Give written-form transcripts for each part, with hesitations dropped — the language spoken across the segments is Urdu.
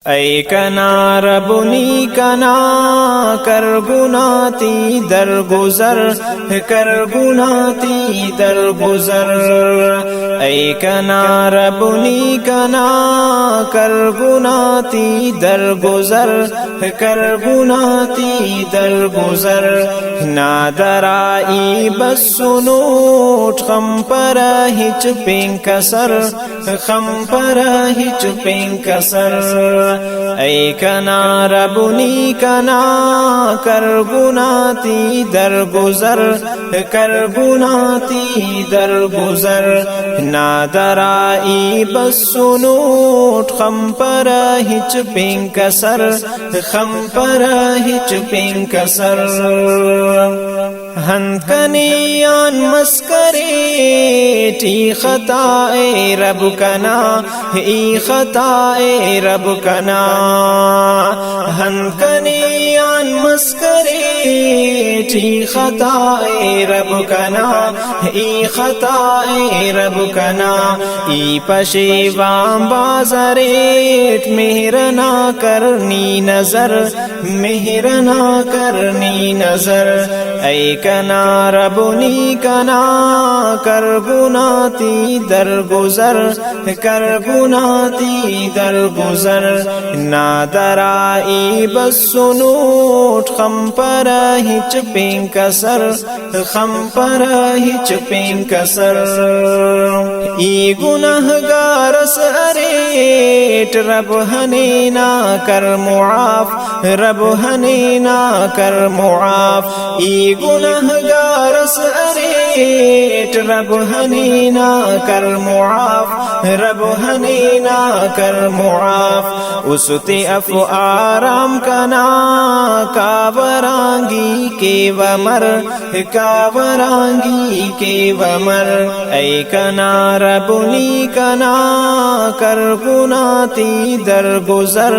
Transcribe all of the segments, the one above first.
ای کنا ربنی کنا کر گناتی در گذر کر گناتی در گذر ای کنا ربنی کنا کر گناتی در گذر کر گناتی در گذر نادرائی بس سنوٹ خم پر ہچ پینک سر خم پر ہچ پینک سر ای کنا ربنی کنا کر گناتی در گذر کر گناتی در گذر نادرائی بس سنوٹ خم پر ہچ پینک سر خم پر ہچ پینک سر ہن کنیان مسکری ٹی خطا اے رب کنا ای خطا اے رب کنا ہن کنیان مسکری ٹی خطا اے رب کنا ای خطا اے رب کنا ای پشیوان بازاریٹ مہر نہ کرنی نظر مہر نہ کرنی نظر ای کنا ربنی کنا کر گناتی در گذر کر گناتی در گذر نادرائی بس سنوٹ خم پر ہچ پینک سر خم پر ہچ پینک سر ای گناہگار سریٹ رب ہنی نہ کر معاف رب ہنی نہ کر معاف ای گناہگار سریٹ رب ہنی نہ کر معاف رب ہنی نہ کر معاف استے اف آرام کنا کاورانگی کے ومر کاورانگی کے ومر ای کنا ربنی کنا کر گناتی در گذر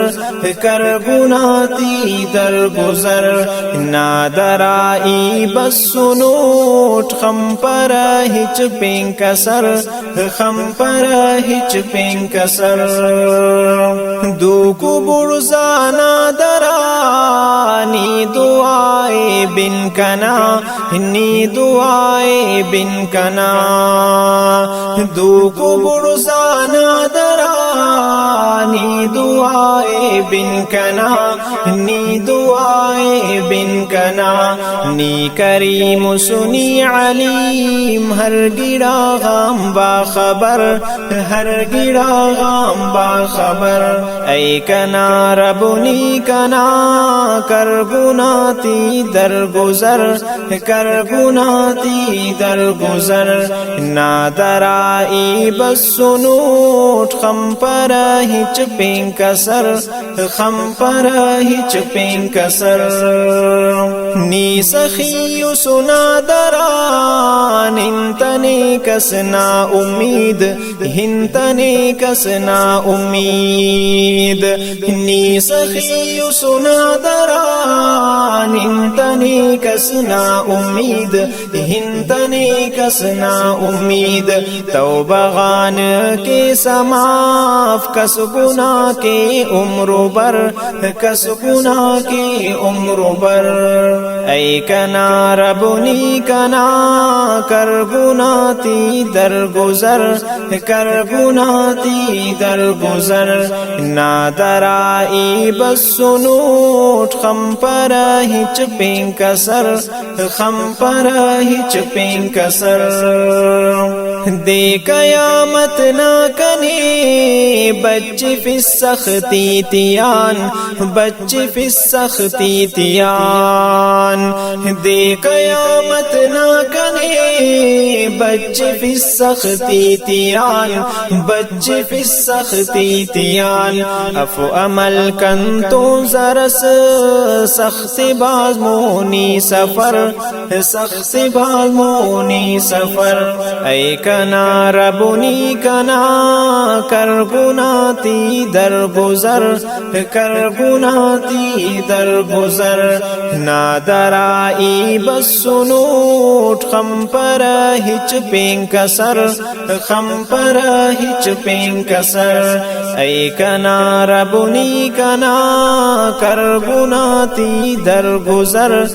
کر گناتی در گذر نادرائی بس سنوٹ خم پر ہچ پینک سر خم پر ہچ پینک سر دوکو برزانا درا نی دعائے بن کنا نی دعائے بن کنا دوکو برزانا درا نی دعائے بن کنا نی دعائے بن کنا نی کریم سنی علیم ہر گڑا غام باخبر ہر گڑا غام باخبر ای کنا ربنی کنا کر گناتی در گذر کر گناتی در گذر نادرائی بس سنوٹ خم پر ہچ پینک سر خم پر ہچ پینک سر نی سخی سنا دران ہنتنے کسنا امید ہنتنے کسنا امید نی سخی سنا دران ہنتنے کسنا امید ہنتنے کسنا امید توبغان کے سماف کس گناہ کے عمر بر کس گناہ کے عمر بر ای کنا ربنی کنا کر گناتی در گذر کر گناتی در گذر نادرائی بس سنوٹ خم پر ہچ پینک سر خم پر ہچ پینک سر دے قیامت نہ کنے بچ فی السختی تیان بچ فی السختی تیان دے قیامت نہ کنے بچ فی السختی تیان بچ فی السختی تیان افو عمل کن تو زرس سخت بازمونی سفر سخت بازمونی سفر ای کنا ربنی کنا کر گناتی در گذر کر گناتی در گذر نادرائی بس سنوٹ خم پر ہچ پینک سر خم پر ہچ پینک سر ای کنا ربنی کنا کرگناتی در گذر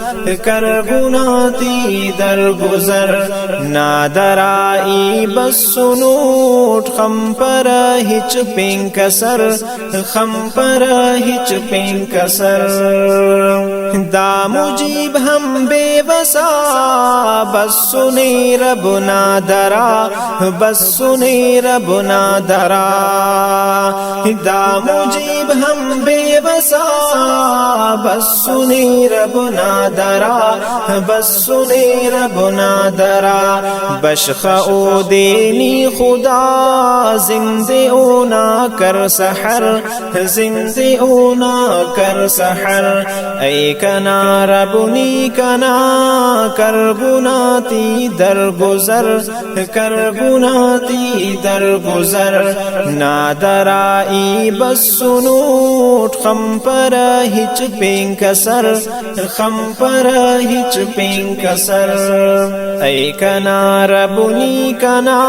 کرگناتی در گذر نادرائی بس سنوٹ خم پر ہچ پینک سر خم پر ہچ پینک سر دا مجیب ہم بے وسا بس سنی رب نادرا بس سنی رب نادرا دا مجیب ہم بے وسا بس سنی رب نادرا بس سنی رب نادرا بشخ او دینی خدا زندے اونا کر سحر زندے اونا کر سحر ای کنا ربنی کنا کرگناتی در گذر کرگناتی در گذر نادرائی بس سنوٹ خم پر ہچ پینک سر خم پر ہچ پینک سر ای کنا ربنی کنا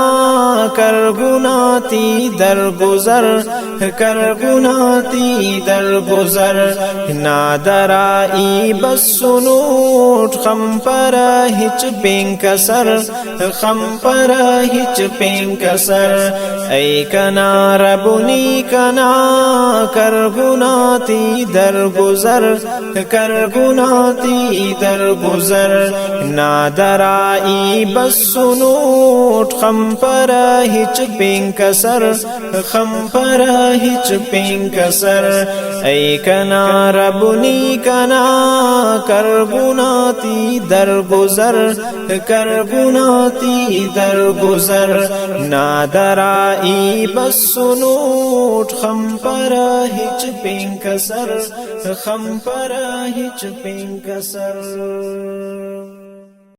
کرگناتی در گذر کرگناتی در گذر نادرائی بس سنوٹ خم پر ہچ پینک سر خم پر ہچ پینک سر ای کنا ربنی کنا کرگناتی در گذر کرگناتی در گذر نادرائی بس سنوٹ خم پر ہچ پینک سر خم پر ہچ پینک سر ای کنا ربنی کنا کرگناتی در گذر کرگناتی در گذر نادرائی بس سنوٹ خم پر ہچ پینک سر خم پر ہچ پینک سر